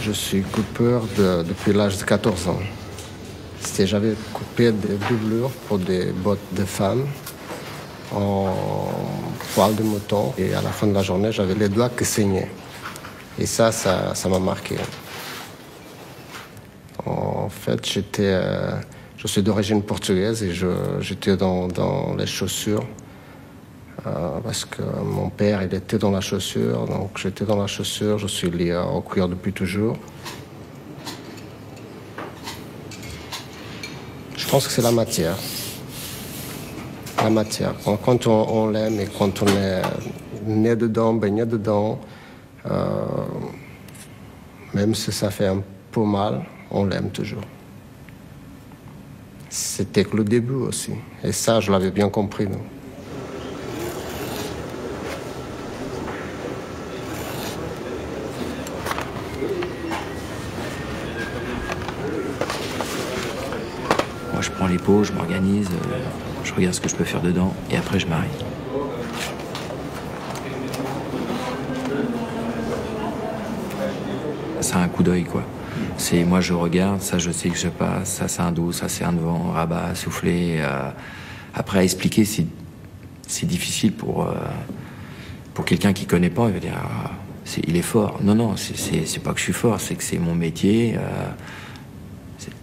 Je suis coupeur depuis l'âge de 14 ans. J'avais coupé des doublures pour des bottes de femmes en poil de mouton. Et à la fin de la journée, j'avais les doigts qui saignaient. Et ça m'a marqué. En fait, je suis d'origine portugaise et j'étais dans les chaussures. Parce que mon père, il était dans la chaussure, donc j'étais dans la chaussure, je suis lié au cuir depuis toujours. Je pense que c'est la matière. La matière. Quand on l'aime et quand on est né dedans, baigné dedans, même si ça fait un peu mal, on l'aime toujours. C'était que le début aussi. Et ça, je l'avais bien compris, nous. Moi, je prends les pots, je m'organise, je regarde ce que je peux faire dedans, et après, je m'arrête. C'est un coup d'œil, quoi. Moi, je regarde, ça, je sais que je passe, ça, c'est un dos, ça, c'est un devant, rabat, soufflé. Après, à expliquer, c'est difficile pour quelqu'un qui connaît pas. Il va dire, il est fort. Non, c'est pas que je suis fort, c'est que c'est mon métier.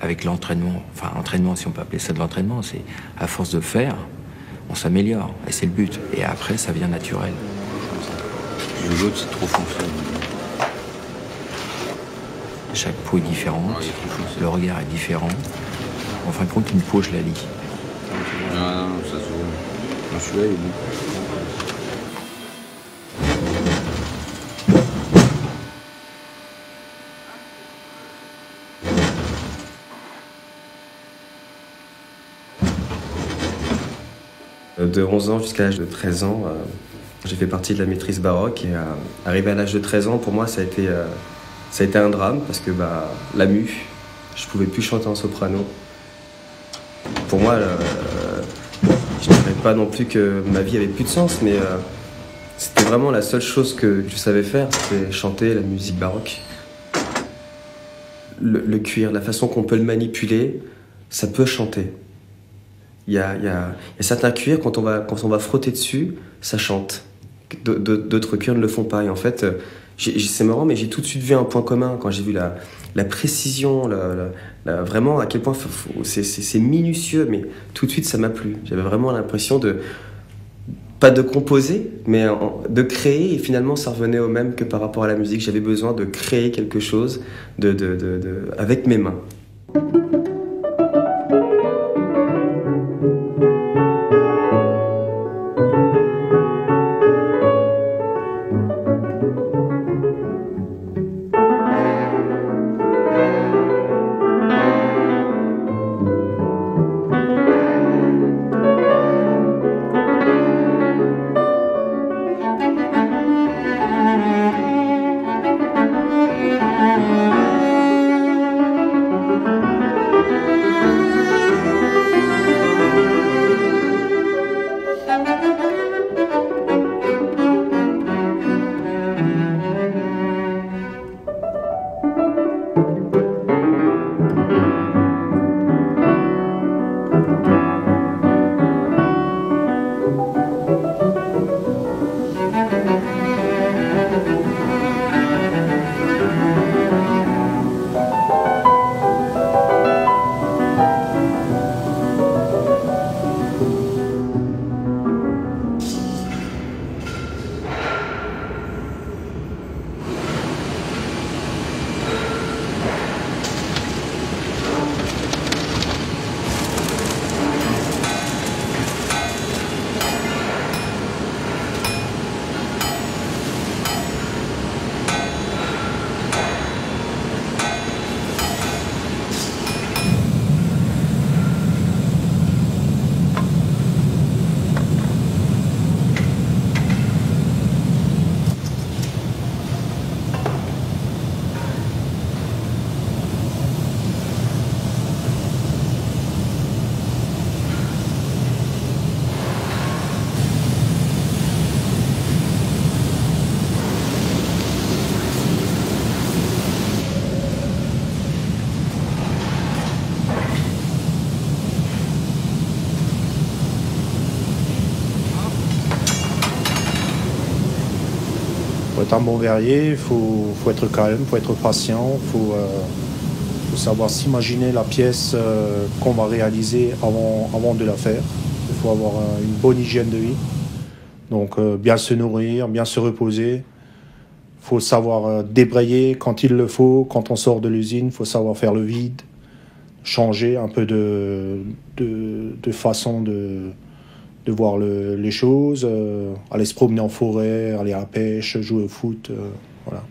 Avec l'entraînement, enfin entraînement si on peut appeler ça de l'entraînement, c'est à force de faire, on s'améliore et c'est le but. Et après, ça vient naturel. L'autre, c'est trop foncé. Chaque peau est différente, le regard est différent. En fin de compte, une peau, je la lis. Ah non, ça se voit. Non, celui-là, il est bon. De 11 ans jusqu'à l'âge de 13 ans, j'ai fait partie de la maîtrise baroque et arrivé à l'âge de 13 ans, pour moi, ça a été un drame parce que la mue, je pouvais plus chanter en soprano. Pour moi, je dirais pas non plus que ma vie avait plus de sens, mais c'était vraiment la seule chose que je savais faire, c'était chanter la musique baroque. Le cuir, la façon qu'on peut le manipuler, ça peut chanter. Il y a certains cuirs, quand on va frotter dessus, ça chante. D'autres cuirs ne le font pas. Et en fait, c'est marrant, mais j'ai tout de suite vu un point commun quand j'ai vu la précision, vraiment à quel point c'est minutieux, mais tout de suite ça m'a plu. J'avais vraiment l'impression pas de composer, mais de créer, et finalement ça revenait au même que par rapport à la musique. J'avais besoin de créer quelque chose avec mes mains. être un bon verrier, il faut être calme, il faut être patient, il faut savoir s'imaginer la pièce qu'on va réaliser avant de la faire. Il faut avoir une bonne hygiène de vie. Donc bien se nourrir, bien se reposer. Il faut savoir débrayer quand il le faut. Quand on sort de l'usine, il faut savoir faire le vide, changer un peu de façon de voir les choses, aller se promener en forêt, aller à la pêche, jouer au foot, voilà.